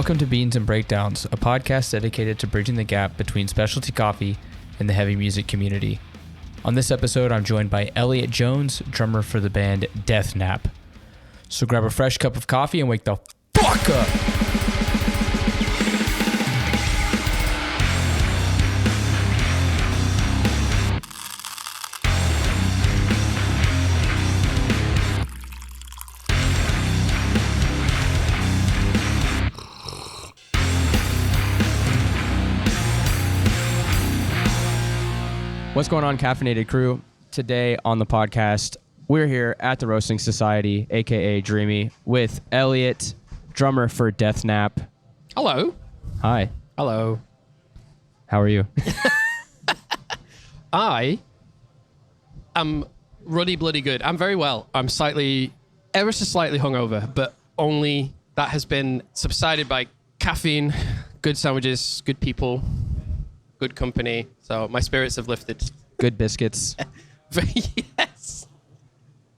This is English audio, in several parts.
Welcome to Beans and Breakdowns, a podcast dedicated to bridging the gap between specialty coffee and the heavy music community. On this episode, I'm joined by Elliot Jones, drummer for the band Deathnap. So grab a fresh cup of coffee and wake the fuck up! What's going on, Caffeinated crew? Today on the podcast, we're here at the Roasting Society, aka Dreamy, with Elliot, drummer for Deathnap. Hello. Hi. Hello. How are you? I am ruddy bloody good. I'm very well. I'm ever so slightly hungover, but only that has been subsided by caffeine, good sandwiches, good people, good company. So my spirits have lifted. Good biscuits. Yes.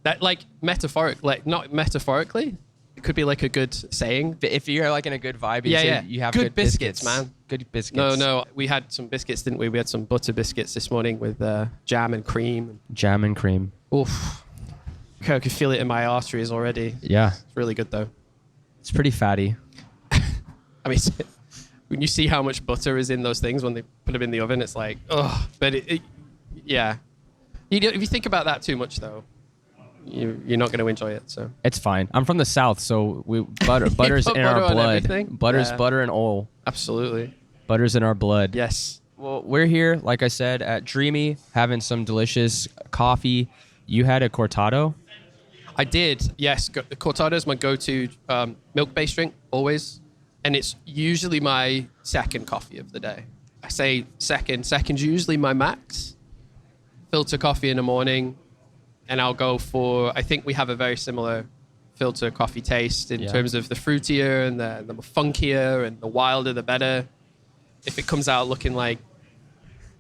That not metaphorically. It could be like a good saying. If you're like in a good vibe, you have good biscuits, man. Good biscuits. No. We had some biscuits, didn't we? We had some butter biscuits this morning with jam and cream. Jam and cream. Oof. I could feel it in my arteries already. Yeah. It's really good though. It's pretty fatty. I mean, when you see how much butter is in those things when they put them in the oven, it's like, oh, but yeah. If you think about that too much though, you're not going to enjoy it. So it's fine. I'm from the South, so butter's in our blood. Butter and oil. Absolutely. Butter's in our blood. Yes. Well, we're here, like I said, at Dreamy, having some delicious coffee. You had a cortado? I did, yes. Cortado is my go-to milk-based drink, always. And it's usually my second coffee of the day. I say second's usually my max. Filter coffee in the morning, and I'll go for, I think we have a very similar filter coffee taste in terms of the fruitier and the funkier and the wilder the better. If it comes out looking like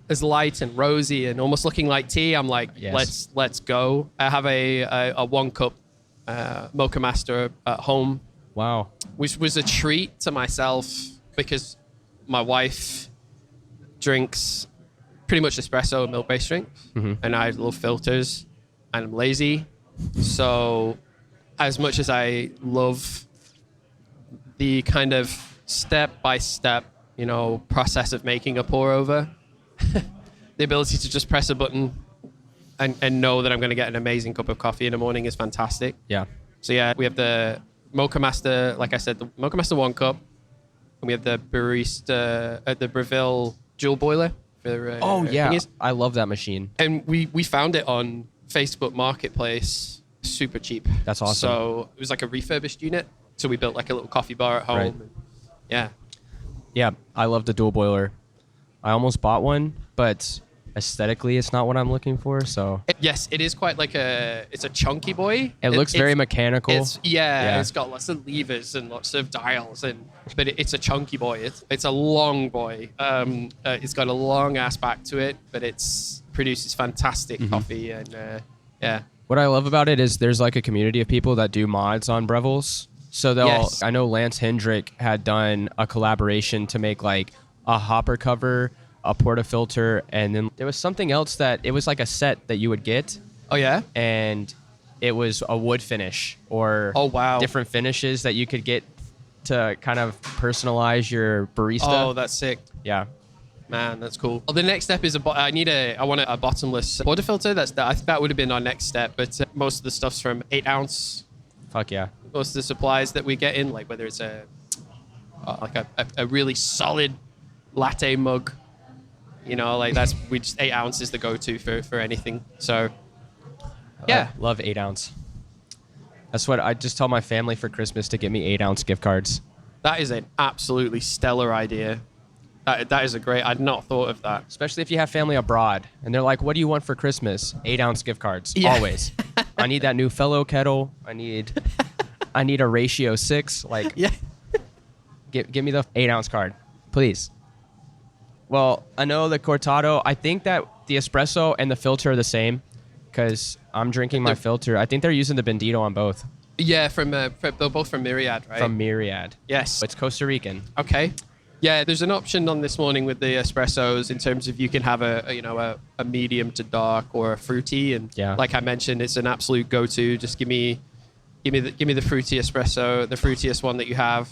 as light and rosy and almost looking like tea, I'm like, yes. let's go. I have a 1 cup Mocha Master at home. Wow. Which was a treat to myself because my wife drinks pretty much espresso and milk-based drinks. Mm-hmm. And I love filters and I'm lazy. So as much as I love the kind of step-by-step, process of making a pour over, the ability to just press a button and know that I'm going to get an amazing cup of coffee in the morning is fantastic. Yeah. So yeah, we have the Mocha Master, like I said, the Mocha Master 1 cup, and we have the barista at the Breville dual boiler. For, thingies. I love that machine. And we found it on Facebook Marketplace, super cheap. That's awesome. So it was like a refurbished unit. So we built like a little coffee bar at home. Right. Yeah. Yeah, I love the dual boiler. I almost bought one, but aesthetically, it's not what I'm looking for. So yes, it is quite like it's a chunky boy. It looks very mechanical. It's got lots of levers and lots of dials, but it's a chunky boy. It's a long boy. It's got a long ass back to it, but it's produces fantastic coffee and yeah. What I love about it is there's like a community of people that do mods on Breville's. So I know Lance Hendrick had done a collaboration to make like a hopper cover, a portafilter, and then there was something else that it was like a set that you would get. Oh yeah? And it was a wood finish or different finishes that you could get to kind of personalize your barista. Oh, that's sick. Yeah. Man, that's cool. Well, the next step is I want a bottomless portafilter. That would have been our next step, but most of the stuff's from 8 ounce. Fuck yeah. Most of the supplies that we get in, like whether it's a really solid latte mug, we just 8 ounces the go-to for anything. So yeah, I love 8 ounce. That's what I just tell my family for Christmas, to get me 8 ounce gift cards. That is an absolutely stellar idea. That is a great. I'd not thought of that. Especially if you have family abroad and they're like, "What do you want for Christmas?" 8 ounce gift cards. Yeah. Always. I need that new Fellow kettle. I need a ratio 6. Like, yeah. Give me the 8 ounce card, please. Well, I know the cortado. I think that the espresso and the filter are the same, because I'm drinking my filter. I think they're using the Bendita on both. Yeah, they're both from Myriade, right? From Myriade. Yes. It's Costa Rican. Okay. Yeah, there's an option on this morning with the espressos in terms of you can have a medium to dark or a fruity, and like I mentioned, it's an absolute go-to. Just give me the fruity espresso, the fruitiest one that you have.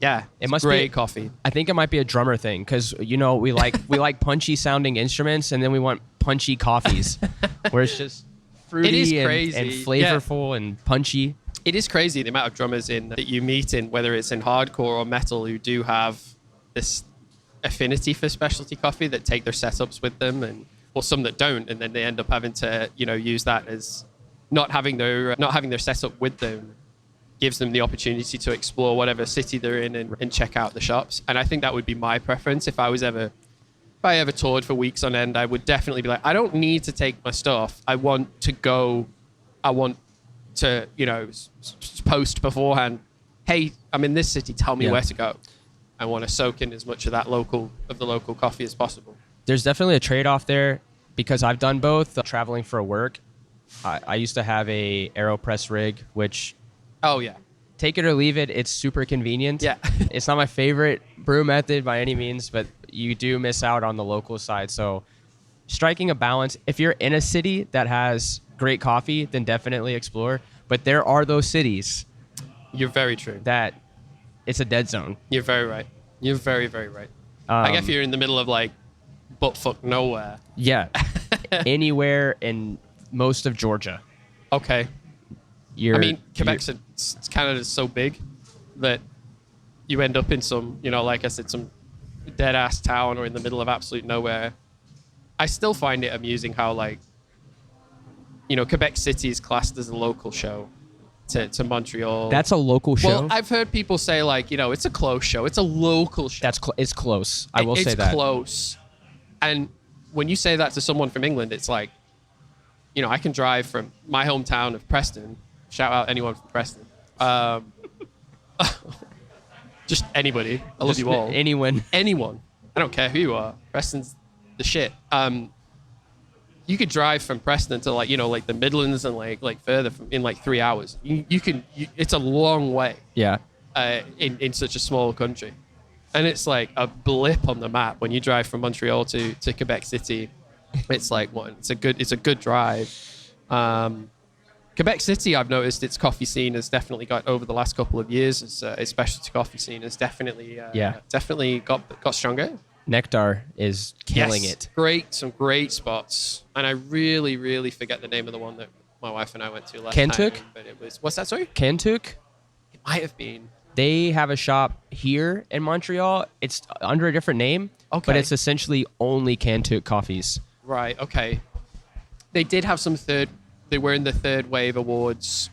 Yeah, it must great be coffee. I think it might be a drummer thing because we like punchy sounding instruments, and then we want punchy coffees, where it's just fruity and flavorful and punchy. It is crazy the amount of drummers that you meet in, whether it's in hardcore or metal, who do have this affinity for specialty coffee, that take their setups with them, or some that don't, and then they end up having to use that as not having their setup with them gives them the opportunity to explore whatever city they're in and check out the shops. And I think that would be my preference if I ever toured for weeks on end. I would definitely be like, I don't need to take my stuff. I want to post beforehand, hey, I'm in this city, tell me where to go. I want to soak in as much of the local coffee as possible. There's definitely a trade-off there because I've done both. Traveling for work, I used to have a AeroPress rig, which take it or leave it, it's super convenient. Yeah. It's not my favorite brew method by any means, but you do miss out on the local side. So striking a balance, if you're in a city that has great coffee, then definitely explore. But there are those cities. You're very true. That it's a dead zone. You're very right. You're very, very right. I guess you're in the middle of buttfuck nowhere. Yeah. Anywhere in most of Georgia. Okay. Quebec's Canada's so big that you end up in some, like I said, some dead ass town or in the middle of absolute nowhere. I still find it amusing how Quebec City is classed as a local show to Montreal. That's a local show? Well, I've heard people say it's a close show. It's a local show. It's close. I will say that. It's close. And when you say that to someone from England, it's like, I can drive from my hometown of Preston. Shout out anyone from Preston. Just anybody. I love you all. Anyone. I don't care who you are. Preston's the shit. You could drive from Preston to the Midlands and further in 3 hours. It's a long way. Yeah. In such a small country, and it's like a blip on the map when you drive from Montreal to Quebec City. It's it's a good drive. Quebec City, I've noticed its coffee scene has definitely got over the last couple of years. Its specialty coffee scene has definitely got stronger. Nectar is killing it. Some great spots. And I really, really forget the name of the one that my wife and I went to last Kentuk? time. But it was, what's that, sorry? Kentuk? It might have been. They have a shop here in Montreal. It's under a different name, but it's essentially only Kentuk coffees. Right, okay. They did have they were in the Third Wave Awards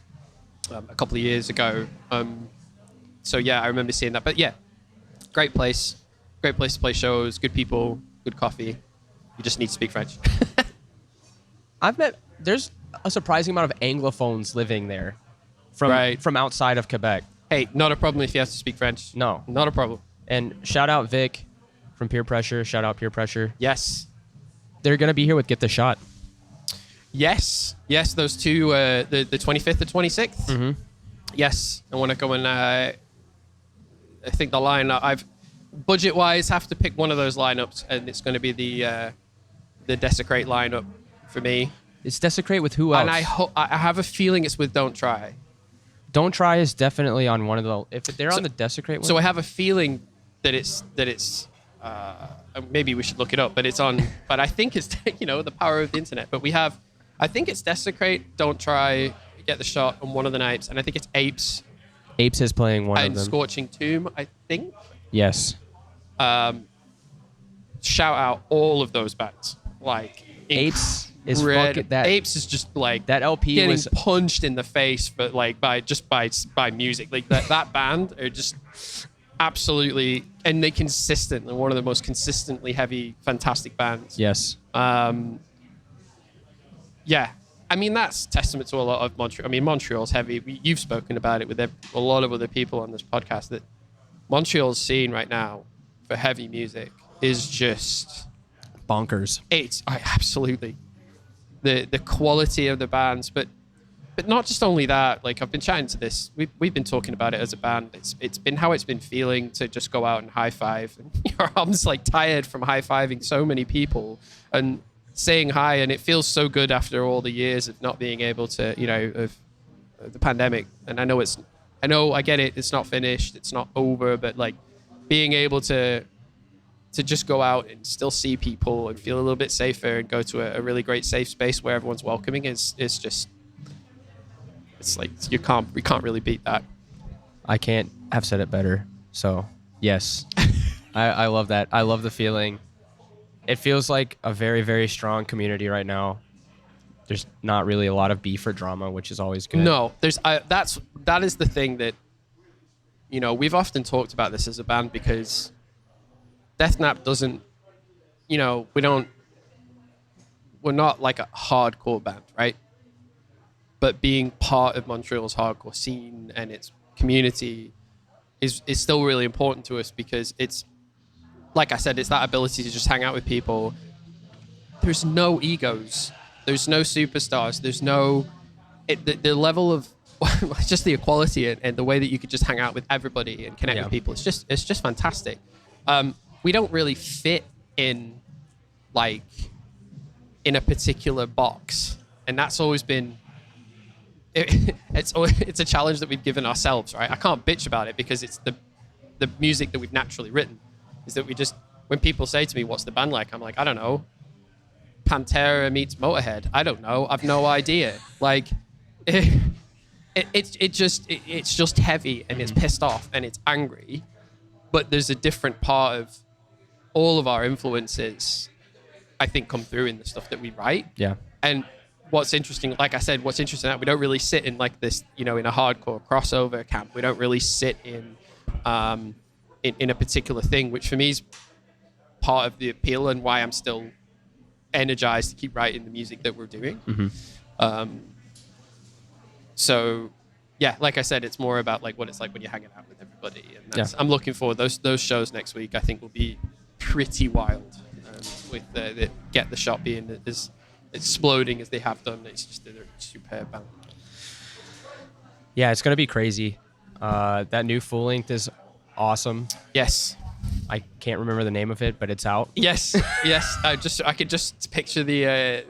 a couple of years ago. So yeah, I remember seeing that. But yeah, great place. Great place to play shows, good people, good coffee. You just need to speak French. There's a surprising amount of Anglophones living there from outside of Quebec. Hey, not a problem if you have to speak French. No. Not a problem. And shout out Vic from Peer Pressure. Shout out Peer Pressure. Yes. They're going to be here with Get the Shot. Yes, those two, the 25th and 26th. Mm-hmm. Yes, I want to go and I think the line I've budget-wise have to pick one of those lineups, and it's going to be the Desecrate lineup for me. It's Desecrate with who else? And I have a feeling it's with Don't Try. Don't Try is definitely on one of the. If they're on the Desecrate one. So I have a feeling that it's. Maybe we should look it up, but it's on. But I think it's the power of the internet. But we have. I think it's Desecrate, Don't Try, Get the Shot on one of the nights, and I think it's Apes. Apes is playing one of them. And Scorching Tomb, I think. Yes. Shout out all of those bands. Apes is fucking that. Apes is just that LP getting was punched in the face, but by music. That band are just absolutely, and they're consistent. They're one of the most consistently heavy, fantastic bands. Yes. Yeah. I mean, that's testament to a lot of Montreal. I mean, Montreal's heavy. You've spoken about it with a lot of other people on this podcast that Montreal's scene right now for heavy music is just bonkers. Absolutely the quality of the bands, but but not just only that, like I've been chatting to this, we've been talking about it as a band. It's been how it's been feeling to just go out and high five, and your arm's like tired from high fiving so many people and saying hi, and it feels so good after all the years of not being able to, of the pandemic. And I get it, it's not finished, it's not over, but like being able to just go out and still see people and feel a little bit safer and go to a really great safe space where everyone's welcoming is just, it's like we can't really beat that. I can't have said it better. So yes, I love that. I love the feeling. It feels like a very, very strong community right now. There's not really a lot of beef or drama, which is always good. No, that is the thing that, we've often talked about this as a band, because Deathnap doesn't, we're not like a hardcore band, right? But being part of Montreal's hardcore scene and its community is still really important to us, because it's, like I said, it's that ability to just hang out with people. There's no egos. There's no superstars. There's no... the level of... just the equality and the way that you could just hang out with everybody and connect with people. It's just fantastic. We don't really fit in, like, in a particular box. And that's always been... It's a challenge that we've given ourselves, right? I can't bitch about it, because it's the music that we've naturally written. Is that we just, when people say to me, what's the band like? I'm like, I don't know. Pantera meets Motorhead. I don't know. I've no idea. Like, it's just heavy, and it's pissed off, and it's angry. But there's a different part of all of our influences, I think, come through in the stuff that we write. Yeah. And what's interesting, like I said, what's interesting that we don't really sit in like this, in a hardcore crossover camp. We don't really sit in a particular thing, which for me is part of the appeal and why I'm still energized to keep writing the music that we're doing. Mm-hmm. So yeah, like I said, it's more about like what it's like when you're hanging out with everybody, and I'm looking forward. Those shows next week I think will be pretty wild, with the Get the Shot being as exploding as they have done. It's just a superb band. Yeah, it's gonna be crazy. That new full length is awesome. Yes. I can't remember the name of it, but it's out. Yes. I could just picture the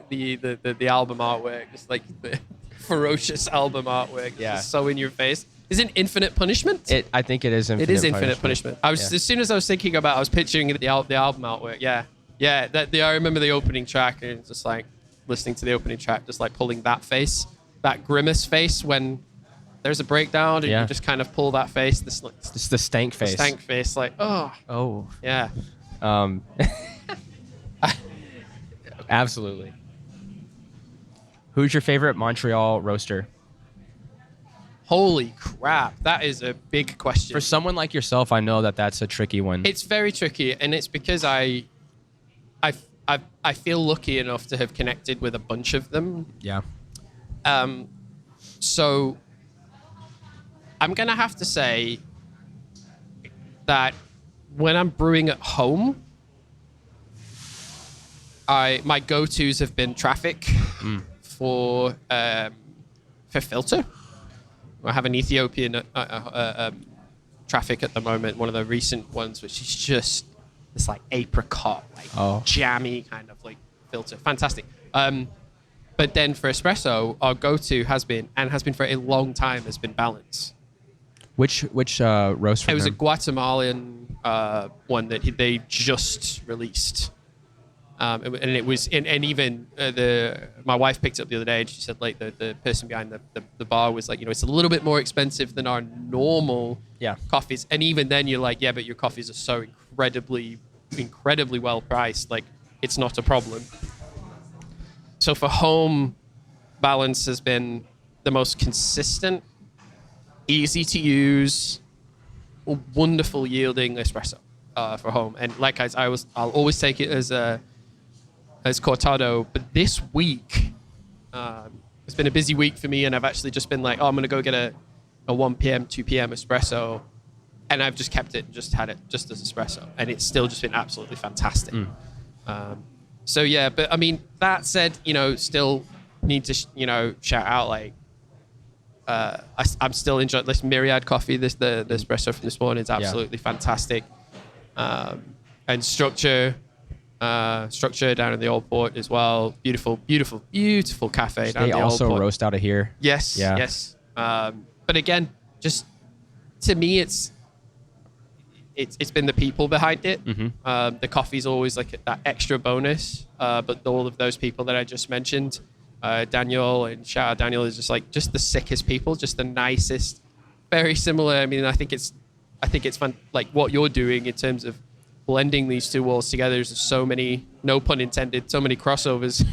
album artwork, just like the ferocious album artwork. Yeah. Just so in your face. Is it Infinite Punishment? I think it is Infinite Punishment. It is Infinite Punishment. As soon as I was thinking about it, I was picturing the album artwork. Yeah. Yeah. I remember the opening track, and just like listening to the opening track, just like pulling that face, that grimace face when there's a breakdown, and you just kind of pull that face. It's the stank face. The stank face, like, oh. Yeah. Absolutely. Who's your favorite Montreal roaster? Holy crap, that is a big question. For someone like yourself, I know that's a tricky one. It's very tricky, and it's because I feel lucky enough to have connected with a bunch of them. Yeah. So I'm going to have to say that when I'm brewing at home, my go-tos have been Traffic for filter. I have an Ethiopian Traffic at the moment, one of the recent ones, which is just this like apricot, like jammy kind of like filter. Fantastic. But then for espresso, our go-to has been for a long time, has been Balance. Which roast from It was him? a Guatemalan one that they just released. And it was, and even my wife picked it up the other day, and she said like the person behind the bar was like, it's a little bit more expensive than our normal coffees. And even then you're like, yeah, but your coffees are so incredibly well priced. Like, it's not a problem. So for home, Balance has been the most consistent, easy to use, wonderful yielding espresso for home. And like I'll always take it as cortado. But this week, it's been a busy week for me, and I've actually just been like, I'm going to go get a 1 p.m., 2 p.m. espresso. And I've just kept it and just had it just as espresso. And it's still just been absolutely fantastic. So, yeah, but I mean, that said, still need to, shout out, like, I'm still enjoying this Myriade coffee. The espresso from this morning is absolutely fantastic. And structure down in the Old Port as well. Beautiful cafe down in the Old Port. They also roast out of here. Yes, yeah. Yes. But again, just to me, it's been the people behind it. Mm-hmm. The coffee's always like that extra bonus. But all of those people that I just mentioned, Daniel and shout out Daniel, is just the sickest people, just the nicest. Very similar. I mean, I think it's fun. Like what you're doing in terms of blending these two worlds together. There's so many, no pun intended, so many crossovers.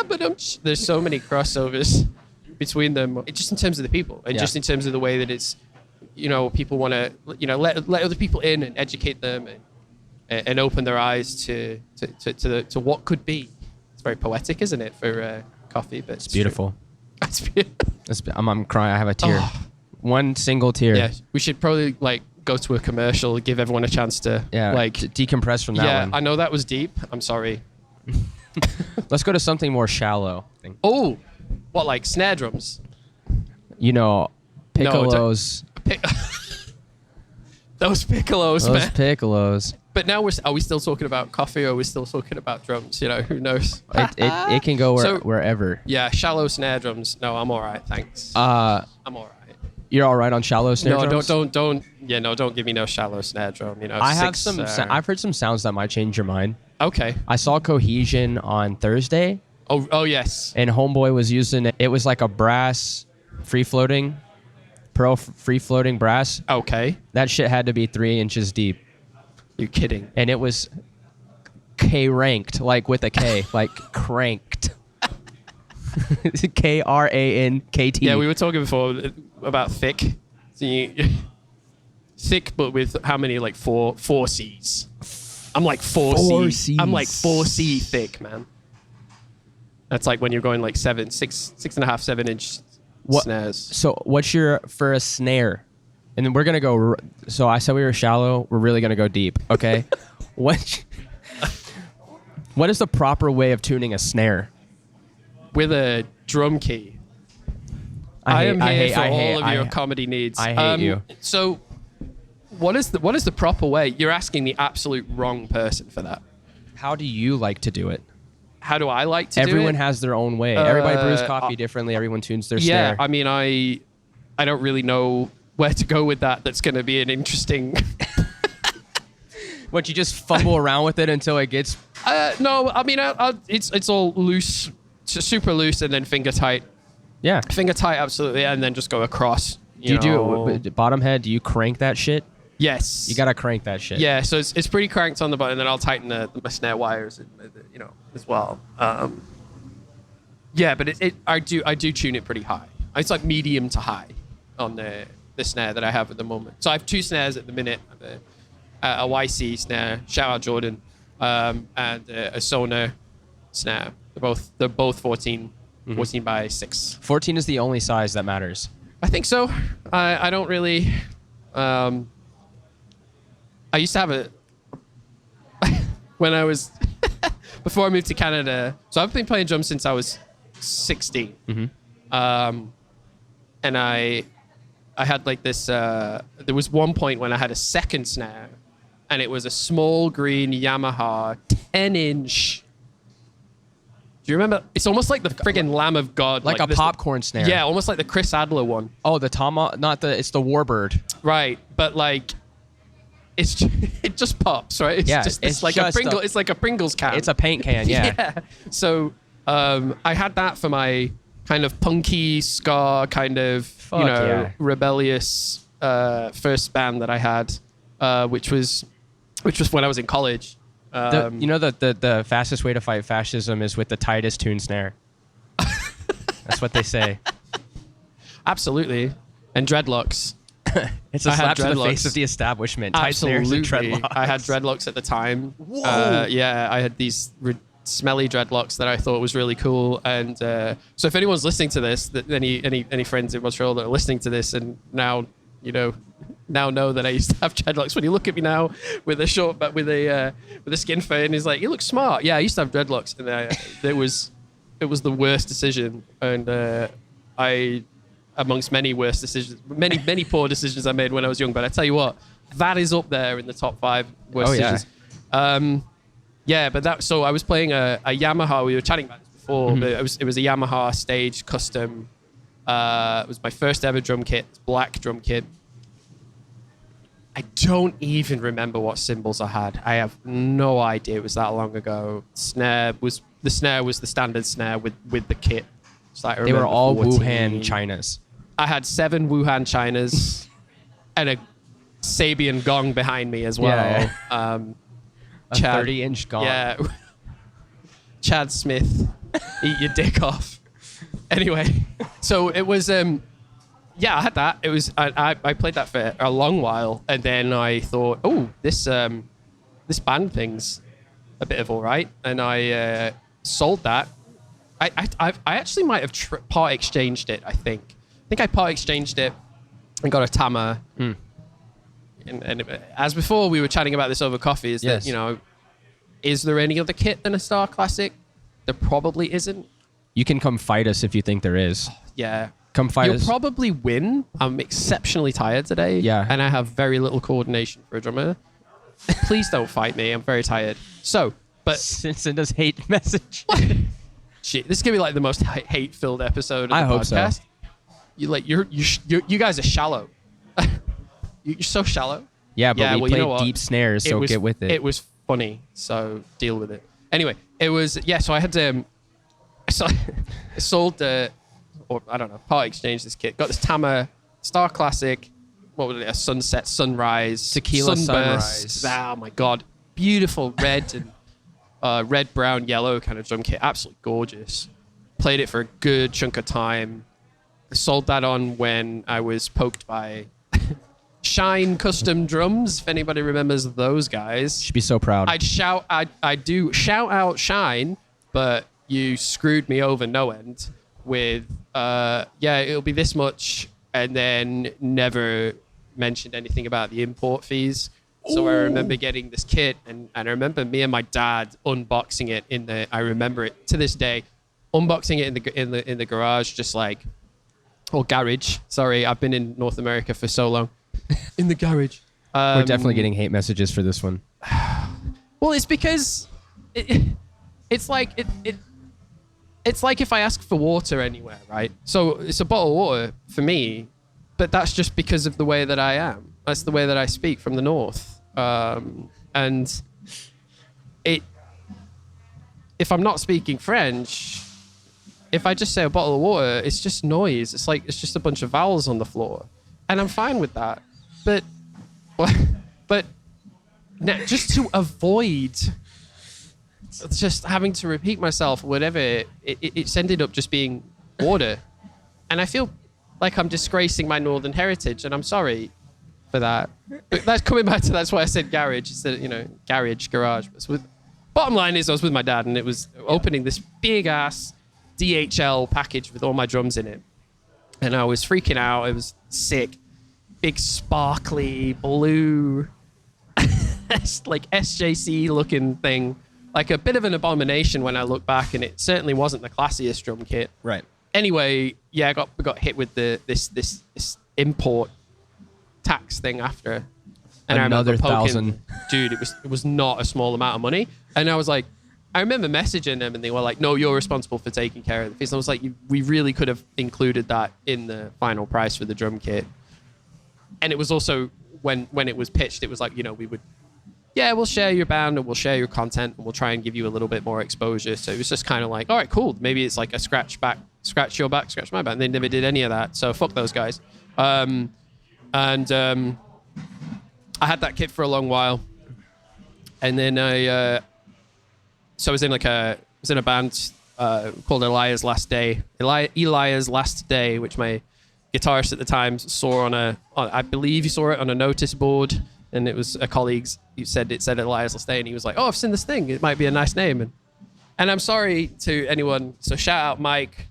But there's so many crossovers between them, just in terms of the people, and just in terms of the way that it's, people want to, let other people in and educate them and open their eyes to what could be. It's very poetic, isn't it, for coffee? But it's beautiful. It's beautiful. I'm crying. I have a tear. Oh. One single tear. Yeah, we should probably go to a commercial, give everyone a chance to decompress from that one. Yeah, I know that was deep. I'm sorry. Let's go to something more shallow. Oh, what, like snare drums? Piccolos. Those piccolos, man. Those piccolos. But now are we still talking about coffee, or are we still talking about drums? Who knows? It can go wherever. Yeah, shallow snare drums. No, I'm all right, thanks. I'm all right. You're all right on shallow snare drums? Don't give me no shallow snare drum. I've heard some sounds that might change your mind. Okay. I saw Cohesion on Thursday. Oh yes. And Homeboy was using it. It was like a brass pearl free floating brass. Okay. That shit had to be 3 inches deep. You kidding? And it was K-ranked, like with a K, like cranked. K-R-A-N-K-T. Yeah, we were talking before about thick. Thick, but with how many? Like four C's. I'm like 4C. I'm like 4C thick, man. That's like when you're going like 6.5, 7 inch snares. So what's for a snare? And then we're going to go, so I said we were shallow. We're really going to go deep. Okay. What is the proper way of tuning a snare? With a drum key. I am here for all of your comedy needs. I hate you. So what is the proper way? You're asking the absolute wrong person for that. How do you like to do it? How do I like to do it? Everyone has their own way. Everybody brews coffee differently. Everyone tunes their snare. Yeah, I mean, I don't really know where to go with that. That's going to be an interesting... What, you just fumble around with it until it gets... No, I mean, it's all loose, super loose, and then finger tight. Yeah. Finger tight, absolutely, and then just go across. Do you do bottom head? Do you crank that shit? Yes. You gotta crank that shit. Yeah, so it's pretty cranked on the bottom, and then I'll tighten my snare wires, as well. Yeah, but I do tune it pretty high. It's like medium to high on the snare that I have at the moment. So I have 2 snares at the minute. A YC snare, shout out Jordan, and a Sonar snare. They're both 14 by 6. 14 is the only size that matters. I think so. I don't really. I used to have when I was before I moved to Canada. So I've been playing drums since I was 16. Mm-hmm. And I had like this. There was one point when I had a second snare, and it was a small green Yamaha 10-inch. Do you remember? It's almost like the friggin' Lamb of God. Like a popcorn snare. Yeah, almost like the Chris Adler one. Oh, the it's the Warbird. Right, but like, it just pops, right? It's like a Pringles can. It's a paint can, yeah. Yeah. So I had that for my kind of punky ska kind of rebellious first band that I had, which was when I was in college. The fastest way to fight fascism is with the tightest tune snare. That's what they say. Absolutely. And dreadlocks. It's a slap to the face of the establishment. Tight snares and dreadlocks. I had dreadlocks at the time. Whoa. I had these smelly dreadlocks that I thought was really cool. And so if anyone's listening to this, any friends in Montreal that are listening to this and now know that I used to have dreadlocks. When you look at me now with a short, but with a skin fade, and he's like, "You look smart." Yeah, I used to have dreadlocks, and it was the worst decision. And I amongst many worse decisions, many poor decisions I made when I was young. But I tell you what, that is up there in the top 5 worst decisions. So I was playing a Yamaha. We were chatting about this before, but it was a Yamaha stage custom. It was my first ever drum kit, black drum kit. I don't even remember what cymbals I had. I have no idea. It was that long ago. The snare was the standard snare with the kit. So they were all 14. Wuhan Chinas. I had 7 Wuhan Chinas and a Sabian gong behind me as well. Yeah. A 30-inch gong. Yeah. Chad Smith, eat your dick off. Anyway, so it was I had that. It was I played that for a long while, and then I thought, oh, this band thing's a bit of all right, and I sold that. I actually might have part exchanged it. I think I part exchanged it and got a Tama. And as before, we were chatting about this over coffee. Is that, is there any other kit than a Star Classic? There probably isn't. You can come fight us if you think there is. Yeah. Come fight us. You'll probably win. I'm exceptionally tired today. Yeah. And I have very little coordination for a drummer. Please don't fight me. I'm very tired. So, but send us hate message. Shit, this is gonna be like the most hate-filled episode of the I hope podcast. So. You guys are shallow. You're so shallow. Yeah, but we played deep snares, so get with it. It was funny, so deal with it. Anyway, it was so I had to. So I sold or I don't know, part exchange this kit. Got this Tama Star Classic. What was it? A sunset, sunrise, tequila sunburst. sunrise. Oh my god, beautiful red and red, brown, yellow kind of drum kit. Absolutely gorgeous. Played it for a good chunk of time. I sold that on when I was poked by Shine Custom Drums. If anybody remembers those guys, should be so proud. I do shout out Shine, but you screwed me over no end with it'll be this much, and then never mentioned anything about the import fees. So I remember getting this kit, and I remember me and my dad unboxing it I remember it to this day, unboxing it in the garage, just like, or garage. Sorry, I've been in North America for so long. In the garage. We're definitely getting hate messages for this one. Well, it's because it's like it's like if I ask for water anywhere, right? So it's a bottle of water for me, but that's just because of the way that I am. That's the way that I speak from the north. And if I'm not speaking French, if I just say a bottle of water, it's just noise. It's just a bunch of vowels on the floor, and I'm fine with that. But just to avoid just having to repeat myself, whatever, it's ended up just being water, and I feel like I'm disgracing my northern heritage, and I'm sorry for that. But that's coming back to that's why I said garage instead of garage. Bottom line is I was with my dad, and it was opening this big ass DHL package with all my drums in it, and I was freaking out. It was sick, big sparkly blue, like SJC looking thing, like a bit of an abomination when I look back, and it certainly wasn't the classiest drum kit. Right. Anyway, yeah, we got hit with this import tax thing after, and another I remember poking, 1,000. dude. It was not a small amount of money, and I was like, I remember messaging them, and they were like, "No, you're responsible for taking care of the fees." And I was like, "We really could have included that in the final price for the drum kit." And it was also when it was pitched, it was like, we would, we'll share your band and we'll share your content and we'll try and give you a little bit more exposure. So it was just kind of like, all right, cool. Maybe it's like a scratch your back, scratch my back. And they never did any of that. So fuck those guys. I had that kit for a long while, and then I was in a band called Elias Last Day, which my guitarist at the time saw I believe he saw it on a notice board, and it was a colleague's. It said Elias Last Day, and he was like, "Oh, I've seen this thing. It might be a nice name." And I'm sorry to anyone. So shout out Mike,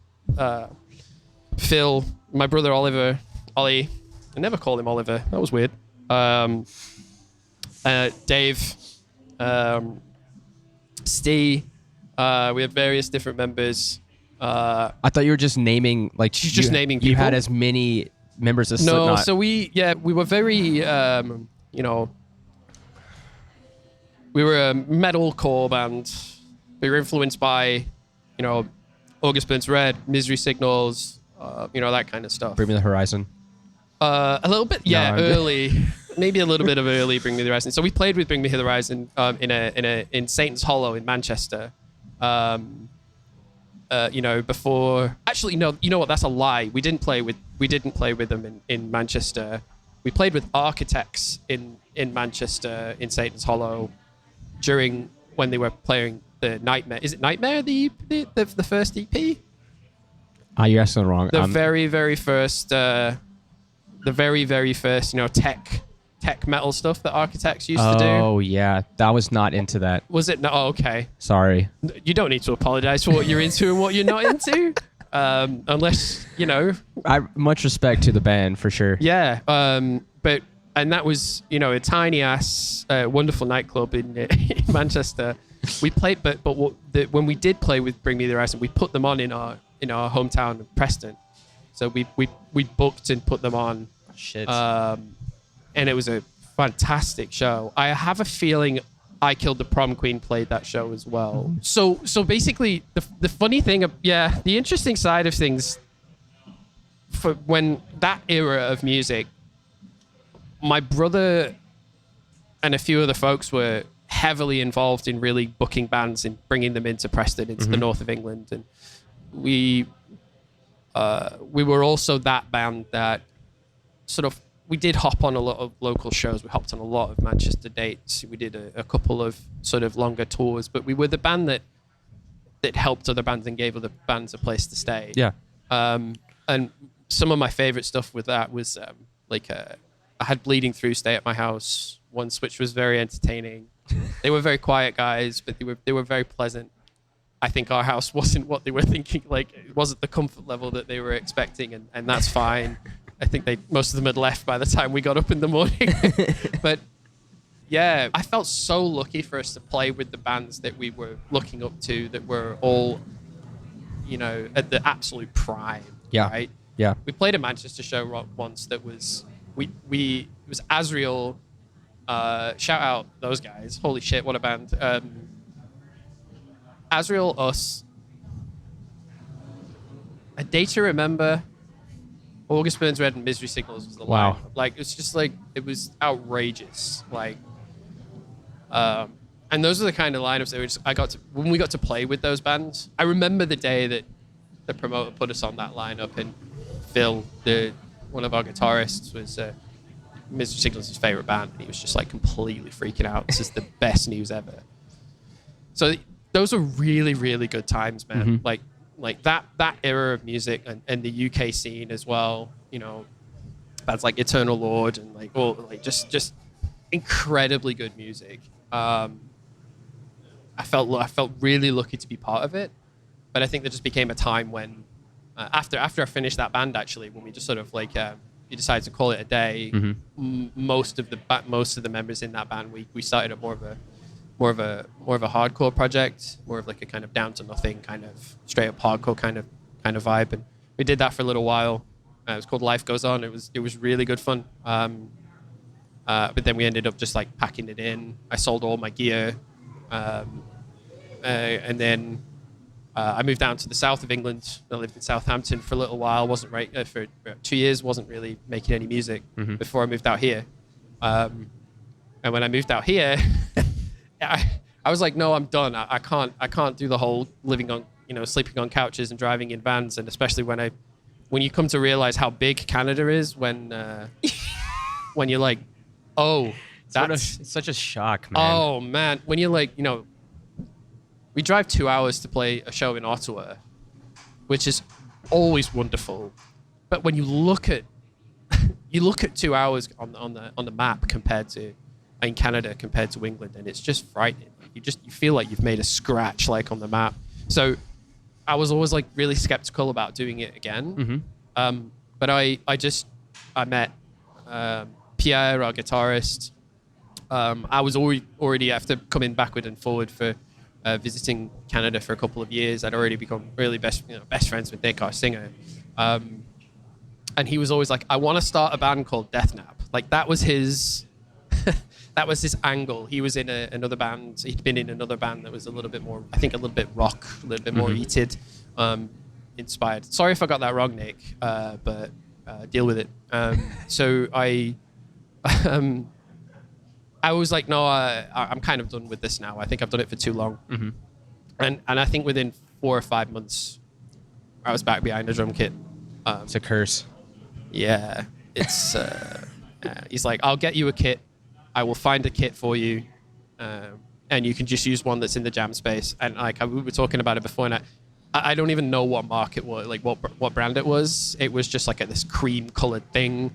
Phil, my brother Oliver, Ollie. I never called him Oliver. That was weird. Dave, Steve. We have various different members. I thought you were just naming like She's just naming You had people? as many members as No, Slipknot. so we were very, we were a metalcore band. We were influenced by, August Burns Red, Misery Signals, that kind of stuff. Bring Me the Horizon. A little bit, early, maybe a little bit of early Bring Me the Horizon. So we played with Bring Me the Horizon in Satan's Hollow in Manchester. Before actually no, you know what? That's a lie. We didn't play with them in Manchester. We played with Architects in Manchester in Satan's Hollow during when they were playing the Nightmare. Is it Nightmare the first EP? You're asking the wrong. The very first, tech metal stuff that Architects used to do. Oh yeah, that was not into that. Was it? No, oh, okay. Sorry. You don't need to apologize for what you're into and what you're not into, unless I much respect to the band for sure. Yeah. And that was a tiny ass wonderful nightclub in Manchester. We played, but when we did play with Bring Me the Horizon, we put them on in our hometown of Preston. So we booked and put them on. Shit. And it was a fantastic show. I have a feeling I Killed the Prom Queen played that show as well. So basically, the funny thing, the interesting side of things, for when that era of music, my brother and a few other folks were heavily involved in really booking bands and bringing them into Preston, into the north of England, and we were also that band that sort of. We did hop on a lot of local shows. We hopped on a lot of Manchester dates. We did a couple of sort of longer tours, but we were the band that helped other bands and gave other bands a place to stay. Yeah. And some of my favorite stuff with that was I had Bleeding Through stay at my house once, which was very entertaining. They were very quiet guys, but they were very pleasant. I think our house wasn't what they were thinking. Like, it wasn't the comfort level that they were expecting, and that's fine. I think most of them had left by the time we got up in the morning. But yeah, I felt so lucky for us to play with the bands that we were looking up to, that were all, at the absolute prime. Yeah. Right? Yeah. We played a Manchester show once that was, it was Asriel. Shout out those guys. Holy shit, what a band. Asriel, us, A Day to Remember, August Burns Red, and Misery Signals was the Wow. line. Like, it's just like, it was outrageous. Like, and those are the kind of lineups that when we got to play with those bands. I remember the day that the promoter put us on that lineup, and Phil, one of our guitarists, was Misery Signals' favorite band, and he was just like completely freaking out. This is the best news ever. So those are really, really good times, man. Like that era of music, and the UK scene as well, bands like Eternal Lord and just incredibly good music. I felt really lucky to be part of it, but I think there just became a time when after I finished that band, actually, when we just sort of we decided to call it a day. Most of the members in that band, we started at more of a hardcore project, more of like a kind of down to nothing kind of straight up hardcore kind of vibe, and we did that for a little while. It was called Life Goes On. It was really good fun. But then we ended up just like packing it in. I sold all my gear, and then I moved down to the south of England. I lived in Southampton for a little while. Wasn't for 2 years. Wasn't really making any music before I moved out here. And when I moved out here. I was like, no, I'm done. I can't do the whole living on, sleeping on couches and driving in vans, and especially when you come to realize how big Canada is, when you're like, oh, It's such a shock, man. oh man, when you're like, we drive 2 hours to play a show in Ottawa, which is always wonderful, but when you look at 2 hours on the map compared to in Canada compared to England, and it's just frightening. You feel like you've made a scratch like on the map. So I was always like really skeptical about doing it again. But I met Pierre, our guitarist. I was already after coming backward and forward for visiting Canada for a couple of years. I'd already become really best friends with Nick, our singer. And he was always like, I want to start a band called Deathnap. Like that was his that was his angle. He was in another band. He'd been in another band that was a little bit more, I think, a little bit rock, a little bit more heated, inspired. Sorry if I got that wrong, Nick, but deal with it. So I was like, no, I'm kind of done with this now. I think I've done it for too long. And I think within 4 or 5 months, I was back behind a drum kit. It's a curse. Yeah, it's. He's like, I'll get you a kit. I will find a kit for you, and you can just use one that's in the jam space. And like we were talking about it before, and I don't even know what mark it was, like what brand it was. It was just like this cream colored thing.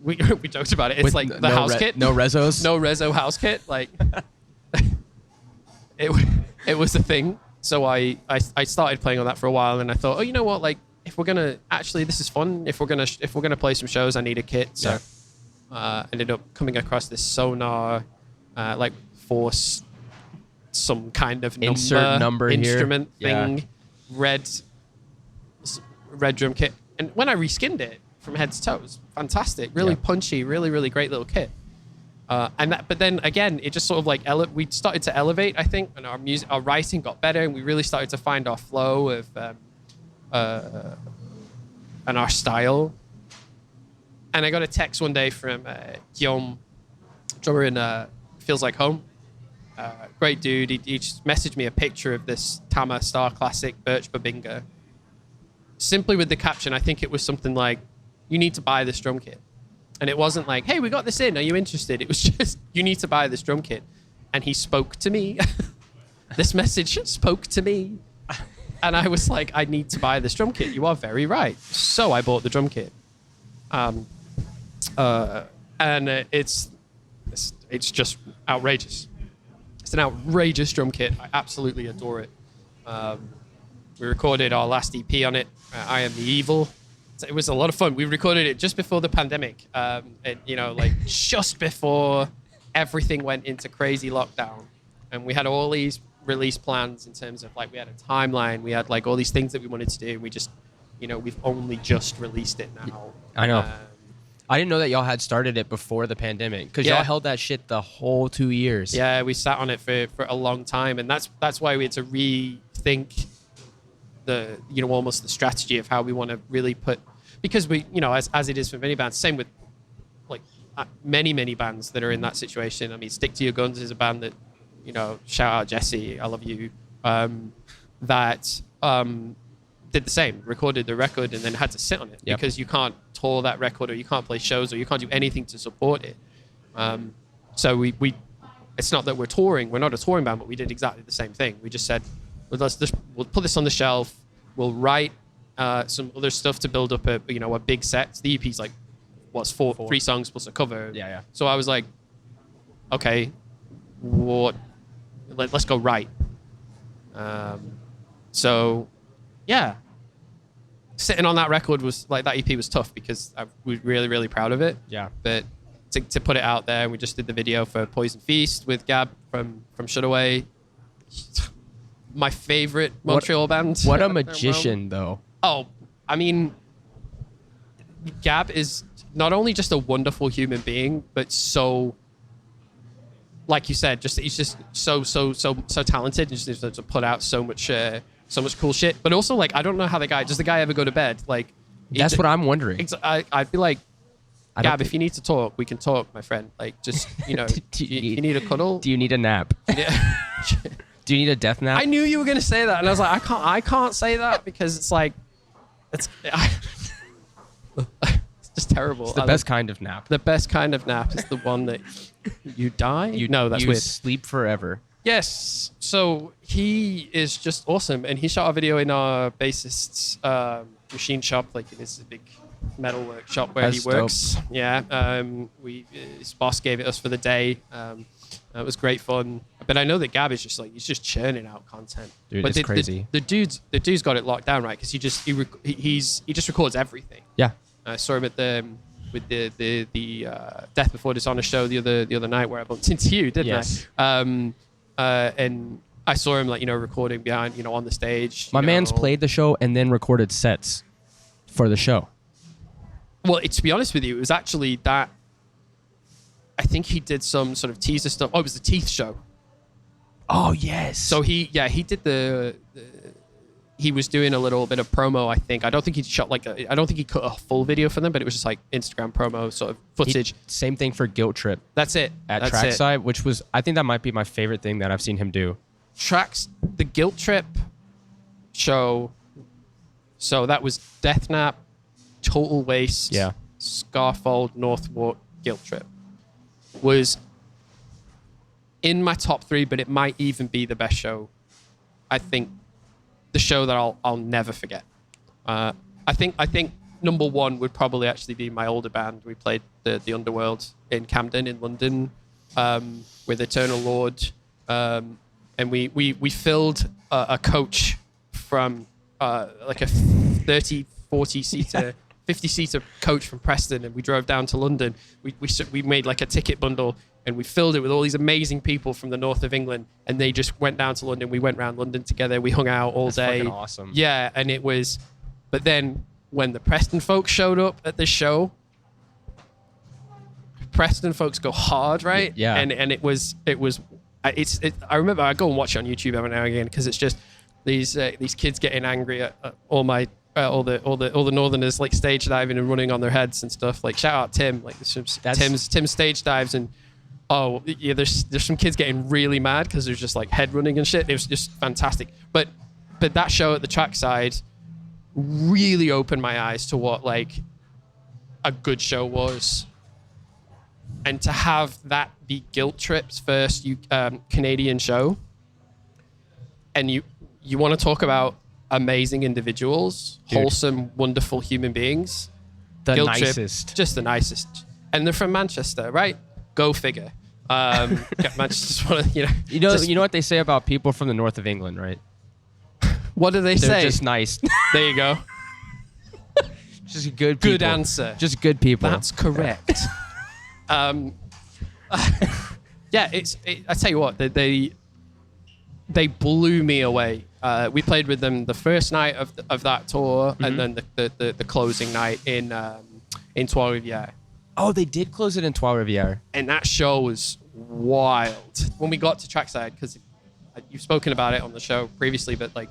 We joked about it. It's like the house kit. No rezos. No rezo house kit. Like it was the thing. So I started playing on that for a while, and I thought, oh, you know what, like. If we're gonna this is fun. If we're gonna play some shows, I need a kit. So ended up coming across this Sonar, like Force, some kind of number instrument thing, red drum kit. And when I reskinned it from head to toe, it was fantastic. Really punchy, really great little kit. But then again, it just sort of like we started to elevate, I think, and our writing got better, and we really started to find our flow of. And our style. And I got a text one day from Guillaume, drummer in Feels Like Home. Great dude. He just messaged me a picture of this Tama Star Classic Birch Babinga. Simply with the caption, I think it was something like, you need to buy this drum kit. And it wasn't like, hey, we got this in, are you interested? It was just, you need to buy this drum kit. And he spoke to me. This message spoke to me. And I was like, I need to buy this drum kit. You are very right. So I bought the drum kit. And it's just outrageous. It's an outrageous drum kit. I absolutely adore it. We recorded our last EP on it, I Am the Evil. It was a lot of fun. We recorded it just before the pandemic. Just before everything went into crazy lockdown. And we had all these release plans in terms of like we had a timeline, we had like all these things that we wanted to do, and we just we've only just released it now. I know. I didn't know that y'all had started it before the pandemic, because y'all held that shit the whole 2 years. Yeah, we sat on it for a long time, and that's why we had to rethink the almost the strategy of how we want to really put, because we as it is for many bands, same with like many bands that are in that situation. I mean, Stick to Your Guns is a band that shout out Jesse, I love you, that did the same, recorded the record and then had to sit on it because you can't tour that record, or you can't play shows, or you can't do anything to support it. So we it's not that we're touring, we're not a touring band, but we did exactly the same thing. We just said, we'll put this on the shelf, we'll write some other stuff to build up a big set. The EP's like, what's 3 songs plus a cover. Yeah. So I was like, okay, let's go right. So yeah, sitting on that record was like, that EP was tough because I was really proud of it. Yeah. But to put it out there, we just did the video for Poison Feast with Gab from Shutaway. My favorite Montreal band. What a magician, though. Oh, I mean, Gab is not only just a wonderful human being, but so, like you said, he's just so talented, and just to put out so much cool shit. But also, like, I don't know how does the guy ever go to bed? Like, that's what I'm wondering. I'd be like, Gab, if you need to talk, we can talk, my friend. Like, just you need a cuddle. Do you need a nap? Do you need a death nap? I knew you were gonna say that, and I was like, I can't say that because it's like, it's just terrible. It's the best kind of nap. The best kind of nap is the one that you die. That's you weird. Sleep forever. Yes. So he is just awesome, and he shot a video in our bassist's machine shop, like in his big metal workshop where he works. Dope. Yeah. His boss gave it us for the day. It was great fun. But I know that Gab is just like, he's just churning out content. Dude, but it's crazy. The dude's got it locked down, right? Because he just records everything. Yeah. I saw him at the Death Before Dishonor show the other night where I bumped into you, didn't yes. I? And I saw him like, recording behind, on the stage. My man's played the show and then recorded sets for the show. Well, to be honest with you, it was actually that. I think he did some sort of teaser stuff. Oh, it was the Teeth show. Oh yes. So he did he was doing a little bit of promo, I think. I don't think he shot I don't think he cut a full video for them, but it was just like Instagram promo sort of footage. Same thing for Guilt Trip. That's it. At Trackside, which was, I think that might be my favorite thing that I've seen him do. The Guilt Trip show. So that was Deathnap, Total Waste, Yeah. Scarfold, Northwark, Guilt Trip. Was in my top 3, but it might even be the best show. I think the show that I'll never forget. I think number 1 would probably actually be my older band. We played the Underworld in Camden in London with Eternal Lord, and we filled a coach from like a 30, 40 seater. 50-seater coach from Preston, and we drove down to London. We made like a ticket bundle, and we filled it with all these amazing people from the north of England, and they just went down to London. We went around London together. We hung out all day. Fucking awesome. Yeah, and it was. But then when the Preston folks showed up at this show, Preston folks go hard, right? Yeah. And it was. I remember I go and watch it on YouTube every now and again because it's just these kids getting angry at all the Northerners like stage diving and running on their heads and stuff. Like shout out Tim, like Tim's stage dives, and there's some kids getting really mad because there's just like head running and shit. It was just fantastic. But that show at the Trackside really opened my eyes to what like a good show was, and to have that be Guilt Trip's first Canadian show, and you want to talk about amazing individuals, dude. Wholesome, wonderful human beings. The Guilt nicest. Trip, just the nicest. And they're from Manchester, right? Go figure. Manchester, You know what they say about people from the north of England, right? What do they They're say? just nice. There you go. Just good people. Good answer. Just good people. That's correct. Yeah, I tell you what, they blew me away. We played with them the first night of that tour, and then the closing night in Trois-Rivières. Oh, they did close it in Trois-Rivières. And that show was wild. When we got to Trackside, because you've spoken about it on the show previously, but like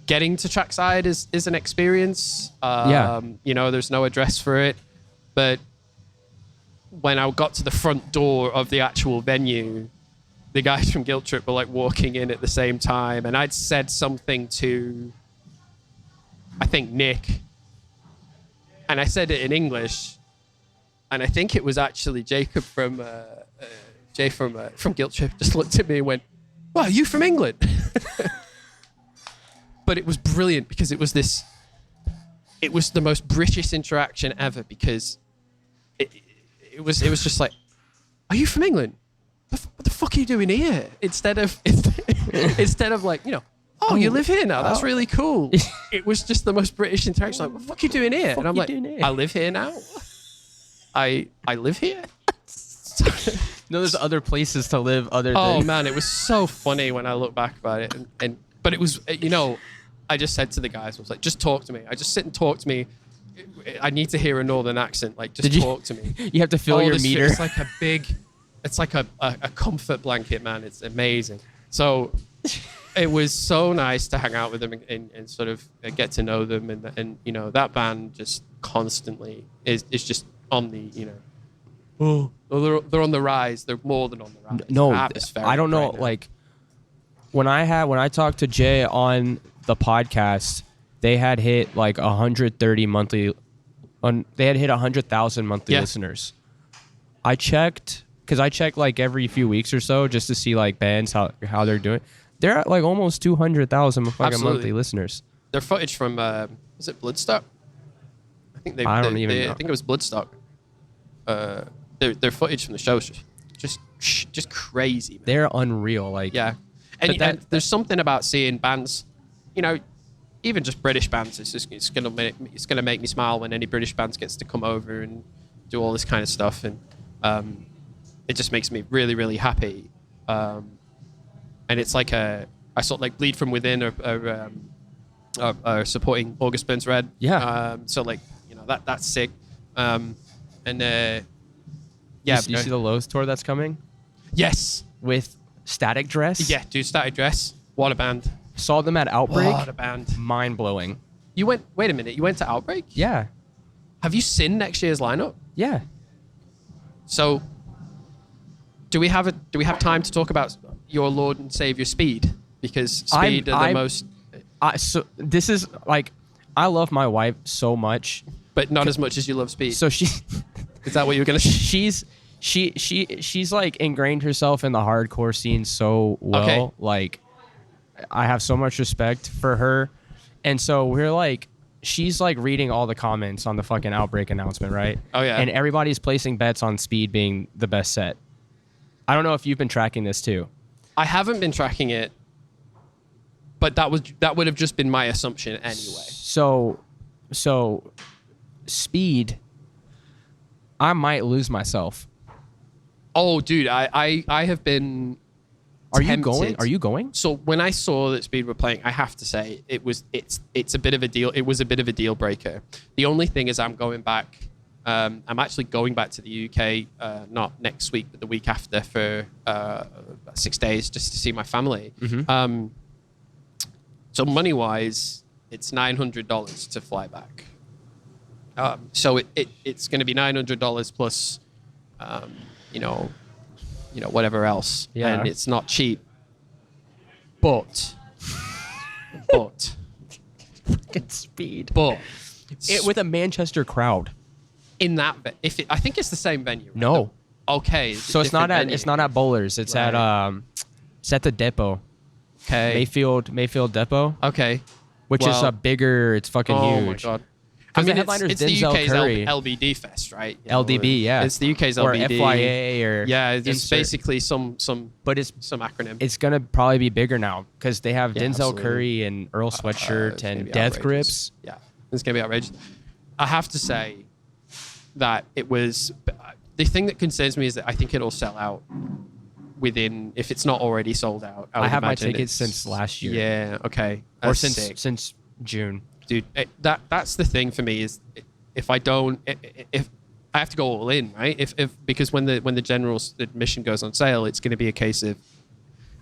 getting to Trackside is an experience. Yeah. There's no address for it. But when I got to the front door of the actual venue, the guys from Guilt Trip were like walking in at the same time, and I'd said something to, I think, Nick, and I said it in English, and I think it was actually Jacob from Guilt Trip just looked at me and went, "Wow, are you from England?" But it was brilliant because it was the most British interaction ever, because it was just like, "Are you from England? What the fuck are you doing here?" Instead of like, "Oh, you live here now. That's really cool." It was just the most British interaction. Like, "What the fuck are you doing here?" And I'm like, "I live here now. I live here." No, there's other places to live other than... Oh man, it was so funny when I look back about it. But it was, I just said to the guys, I was like, "Just talk to me. I just sit and talk to me. I need to hear a northern accent. Like, just talk to me." You have to fill your meter. It's like it's like a comfort blanket, man. It's amazing. So it was so nice to hang out with them and sort of get to know them. And that band just constantly is just on the, they're on the rise. They're more than on the rise. No, I don't know. Right, like when I talked to Jay on the podcast, they had hit like 130 monthly. They had hit 100,000 monthly listeners. I checked like every few weeks or so just to see like bands how they're doing. They're at like almost 200,000 fucking monthly listeners. Their footage from is it Bloodstock? I think I think it was Bloodstock. Their footage from the show is just crazy, man. They're unreal. Like, yeah, and there's something about seeing bands, even just British bands. It's gonna make me smile when any British bands gets to come over and do all this kind of stuff, and it just makes me really, really happy. And and it's like I sort of like Bleed From Within are supporting August Burns Red. Yeah. So like, you know, that's sick. And yeah. You see the Lowe's tour that's coming Yes. with Static Dress? Yeah, dude, Static Dress. What a band. Saw them at Outbreak. What a band. Mind blowing. Wait a minute, you went to Outbreak? Yeah. Have you seen next year's lineup? Yeah. So do we have time to talk about your Lord and Savior Speed? Because Speed are the most... So this is like, I love my wife so much. But not as much as you love Speed. So she... Is that what you were going to say? She's like ingrained herself in the hardcore scene so well. Okay. Like, I have so much respect for her. And so we're like, she's like reading all the comments on the fucking Outbreak announcement, right? Oh, yeah. And everybody's placing bets on Speed being the best set. I don't know if you've been tracking this too. I haven't been tracking it, but that would have just been my assumption anyway. So Speed, I might lose myself. Oh, dude, I have been. Are you tempted. going? Are you going? So when I saw that Speed were playing, I have to say it's a bit of a deal. It was a bit of a deal breaker. The only thing is I'm going back. I'm actually going back to the UK, not next week, but the week after for 6 days just to see my family. Mm-hmm. So money wise, it's $900 to fly back. So it's going to be $900 plus, whatever else. Yeah. And it's not cheap. But Get Speed. with With a Manchester crowd. in that, I think it's the same venue. Right? No. Okay. So it's not at Bowlers. It's Right. at the depot. Okay. Mayfield Depot, Okay. which is Well, a bigger. It's fucking Oh huge. my god. 'Cause the headliner's it's the Denzel UK's Curry. LBD Fest, right? You know, LDB, yeah. It's the UK's Or LBD. FYA or Yeah, it's insert. basically some But it's acronym. it's gonna probably be bigger now because they have Yeah, Denzel absolutely. Curry and Earl Sweatshirt It's gonna and be Death outrageous. Grips. Yeah, it's gonna be outrageous. I have to say that it was the thing that concerns me is that I think it'll sell out within, if it's not already sold out. I would have my imagine tickets it's- since last year. Yeah. Okay. Or That's sick. since June. Dude, that's the thing for me is if I don't, if I have to go all in, right? If because when the general admission goes on sale, it's going to be a case of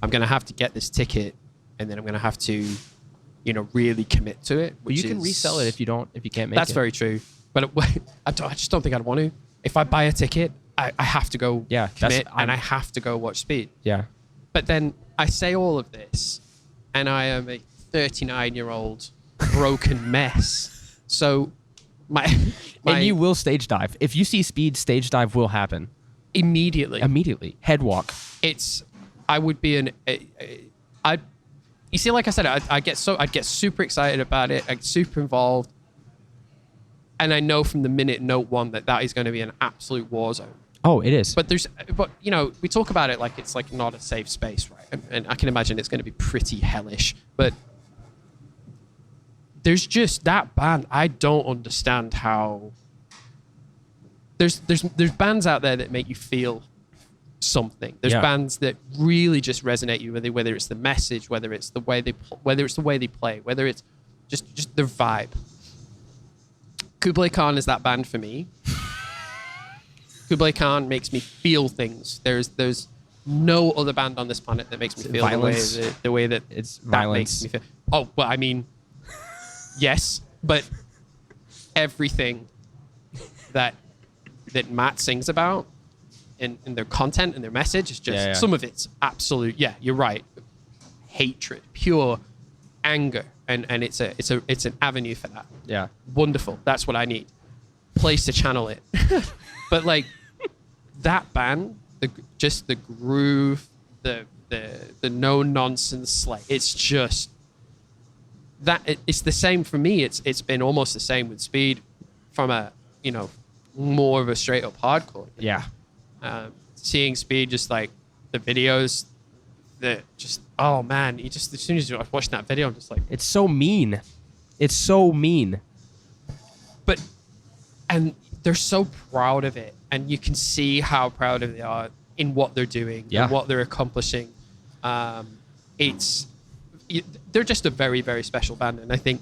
I'm going to have to get this ticket, and then I'm going to have to, really commit to it. But you can resell it if you can't make That's it. very true, but I just don't think I'd want to. If I buy a ticket, I have to go commit, and I have to go watch Speed. Yeah. But then I say all of this, and I am a 39-year-old broken mess. So And you will stage dive. If you see Speed, stage dive will happen immediately. Head walk. I would be you see, like I said, I'd get super excited about it. I'd get super involved. And I know from the minute note one that is going to be an absolute war zone. Oh, it is. But we talk about it like it's like not a safe space, right? And I can imagine it's going to be pretty hellish. But there's just that band. I don't understand how there's bands out there that make you feel something. There's bands that really just resonate you, whether it's the message, whether it's the way they play, whether it's just their vibe. Kublai Khan is that band for me. Kublai Khan makes me feel things. There's no other band on this planet that makes me feel the way that It's that violence. makes me feel. Oh, well, I mean, yes, but everything that Matt sings about in their content and their message is just some of it's absolute. Yeah, you're right. Hatred, pure anger, and it's an avenue for that. Yeah. Wonderful. That's what I need. Place to channel it. But like that band, the groove, the no nonsense, like it's just that it's the same for me. It's been almost the same with Speed from a more of a straight up hardcore. Yeah. Seeing Speed, just like the videos, that just oh man, you just as soon as you're watching that video, I'm just like It's so mean. It's so mean. But and they're so proud of it, and you can see how proud of they are in what they're doing and what they're accomplishing. they're just a very, very special band. And I think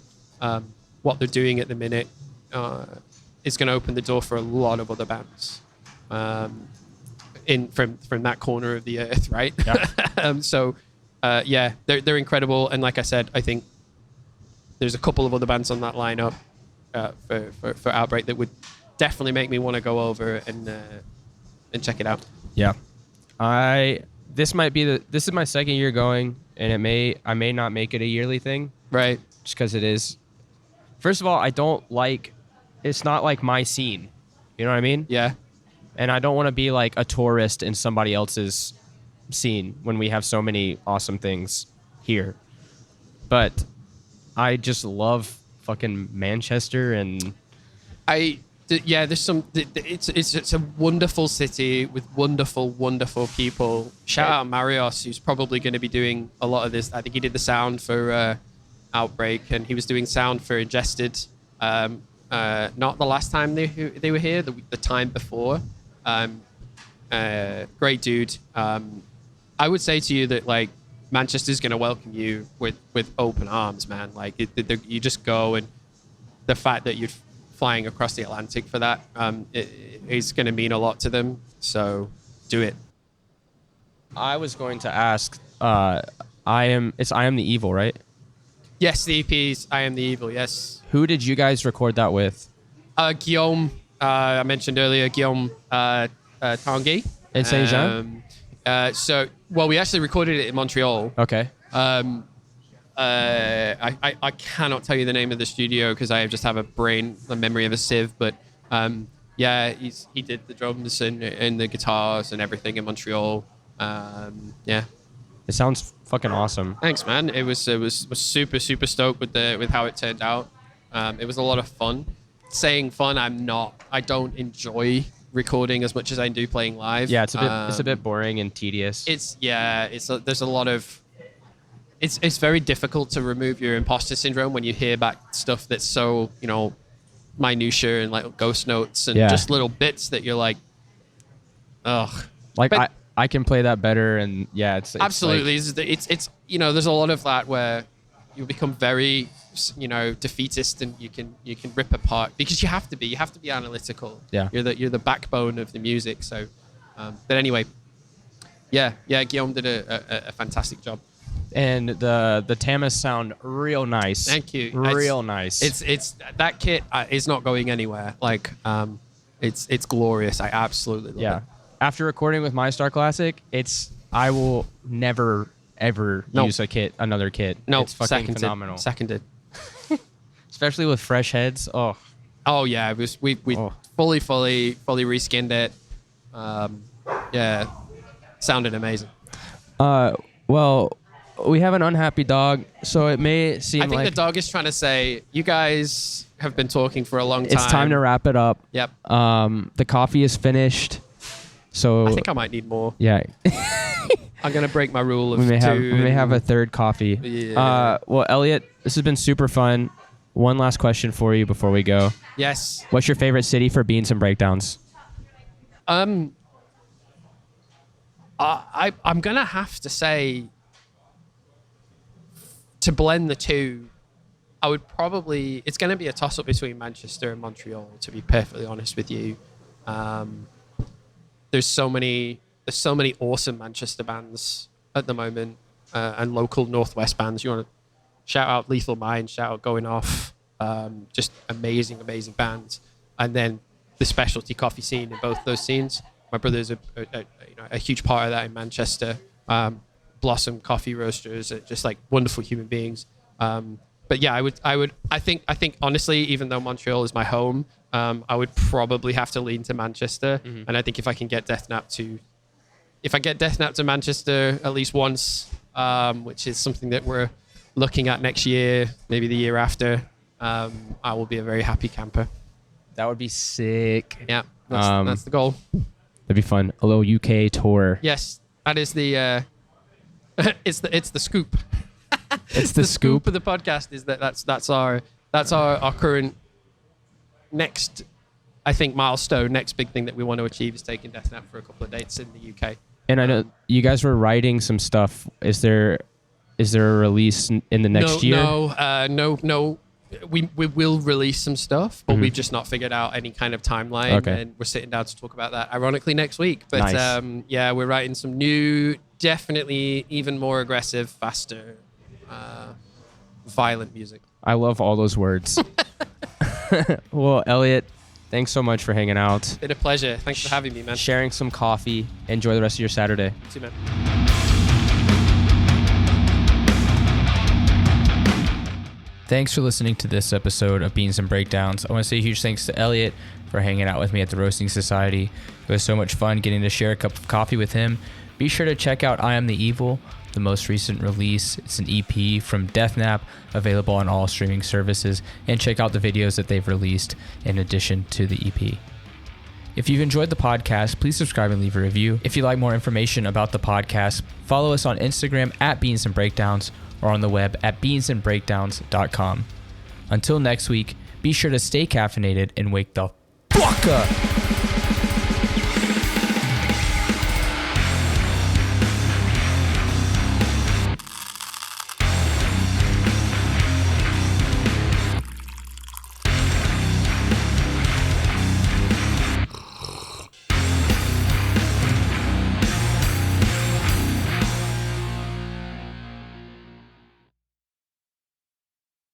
what they're doing at the minute is going to open the door for a lot of other bands from that corner of the earth, right? Yeah. They're incredible. And like I said, I think there's a couple of other bands on that lineup for Outbreak that would definitely make me want to go over and check it out. Yeah. This is my second year going, and I may not make it a yearly thing. Right. Just because it is. First of all, it's not like my scene. You know what I mean? Yeah. And I don't want to be like a tourist in somebody else's scene when we have so many awesome things here. But I just love fucking Manchester, and there's some. It's a wonderful city with wonderful people. Shout out Marios, who's probably going to be doing a lot of this. I think he did the sound for Outbreak, and he was doing sound for Ingested. Not the last time they were here, the time before. Great dude. I would say to you that like Manchester's going to welcome you with open arms, man. Like you just go, and the fact that you're flying across the Atlantic for that is going to mean a lot to them. So do it. I was going to ask. I am the Evil, right? Yes, the EP's I Am the Evil. Yes. Who did you guys record that with? Guillaume. I mentioned earlier Guillaume Tanguy. In Saint Jean. We actually recorded it in Montreal. Okay. I cannot tell you the name of the studio because I just have the memory of a sieve. But he did the drums and the guitars and everything in Montreal. Yeah. It sounds fucking awesome. Thanks, man. It was super stoked with how it turned out. It was a lot of fun. Saying fun, I don't enjoy recording as much as I do playing live. Yeah, it's a bit boring and tedious. There's a lot of. It's very difficult to remove your imposter syndrome when you hear back stuff that's so minutia and like ghost notes and just little bits that you're like, ugh. Like I can play that better, and it's absolutely. It's there's a lot of that where you become very defeatist, and you can rip apart because you have to be analytical. Yeah, you're the backbone of the music. So, but anyway, Guillaume did a fantastic job. And the Tamas sound real nice. Thank you. Real nice. It's that kit is not going anywhere. Like it's glorious. I absolutely love it. After recording with My Star Classic, I will never ever use another kit. No, it's fucking phenomenal. Seconded. Especially with fresh heads. Oh yeah, we fully reskinned it. Sounded amazing. Well, we have an unhappy dog, so it may seem like... I think the dog is trying to say, you guys have been talking for a long time. It's time to wrap it up. Yep. The coffee is finished, so... I think I might need more. Yeah. I'm going to break my rule of we may two. We may have a third coffee. Yeah. Well, Elliot, this has been super fun. One last question for you before we go. Yes. What's your favorite city for beans and breakdowns? I'm going to have to say... To blend the two, I would probably... It's going to be a toss-up between Manchester and Montreal, to be perfectly honest with you. There's so many awesome Manchester bands at the moment, and local Northwest bands. You want to shout out Lethal Mind, shout out Going Off, just amazing bands. And then the specialty coffee scene in both those scenes. My brother's a huge part of that in Manchester. Blossom Coffee Roasters, just like wonderful human beings. But yeah, I think honestly, even though Montreal is my home, I would probably have to lean to Manchester. Mm-hmm. And I think if I get Deathnap to Manchester at least once, which is something that we're looking at next year, maybe the year after, I will be a very happy camper. That would be sick. Yeah, that's the goal. That'd be fun. A little UK tour. Yes, that is the... it's the scoop. It's the scoop of the podcast is that's our current next, I think, milestone. Next big thing that we want to achieve is taking Deathnap for a couple of dates in the UK. And I know you guys were writing some stuff. Is there Is there a release in the next year? No. We will release some stuff, but we've just not figured out any kind of timeline. Okay. And we're sitting down to talk about that, ironically, next week. But Nice. yeah, we're writing some new, definitely even more aggressive, faster, violent music. I love all those words. Well, Elliot, thanks so much for hanging out, Been a pleasure. Thanks for having me, man. sharing some coffee. Enjoy the rest of your Saturday. See you, man. Thanks for listening to this episode of Beans and Breakdowns. I want to say a huge thanks to Elliot for hanging out with me at the Roasting Society. It was so much fun getting to share a cup of coffee with him. Be sure to check out I Am the Evil, the most recent release. It's an EP from Deathnap, available on all streaming services, and check out the videos that they've released in addition to the EP. If you've enjoyed the podcast, please subscribe and leave a review. If you'd like more information about the podcast, follow us on Instagram at Beans and Breakdowns or on the web at beansandbreakdowns.com. Until next week, be sure to stay caffeinated and wake the fuck up.